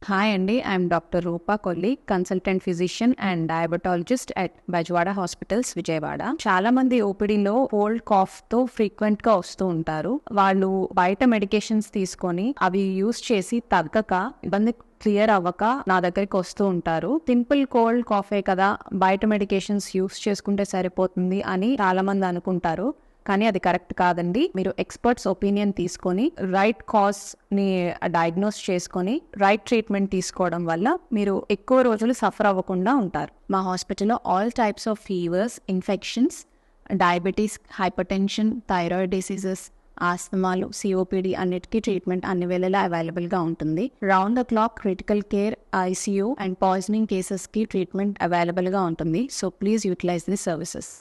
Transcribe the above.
Hi Andy, I'm Dr. Roopa Kolli, consultant physician and diabetologist at Bajwada Hospitals, Vijayawada. చాలా మంది ఓపీడీలో cold cough తో frequent గా వస్తూ ఉంటారు. వాళ్ళు బయట మెడికేషన్స్ తీసుకొని అవి యూజ్ చేసి తగ్గక ఇబ్బంది క్లియర్ అవ్వక నా దగ్గరికి వస్తూ ఉంటారు. సింపుల్ కోల్డ్ కాఫే కదా, బయట మెడికేషన్స్ యూజ్ చేసుకుంటే సరిపోతుంది అని చాలా మంది అనుకుంటారు. కానీ అది కరెక్ట్ కాదండి. మీరు ఎక్స్పర్ట్స్ ఒపీనియన్ తీసుకొని రైట్ కాజ్ ని డయాగ్నోస్ చేసుకొని రైట్ ట్రీట్మెంట్ తీసుకోవడం వల్ల మీరు ఎక్కువ రోజులు సఫర్ అవ్వకుండా ఉంటారు. మా హాస్పిటల్లో all types of fevers, infections, diabetes, hyper tension, thyroid diseases, ఆస్తమాలు, సిఓపిడి అన్నిటికీ ట్రీట్మెంట్ అన్ని వేళలా అవైలబుల్గా ఉంటుంది. Round the clock critical care, ICU and poisoning కేసెస్కి ట్రీట్మెంట్ అవైలబుల్గా ఉంటుంది. So please utilise the services.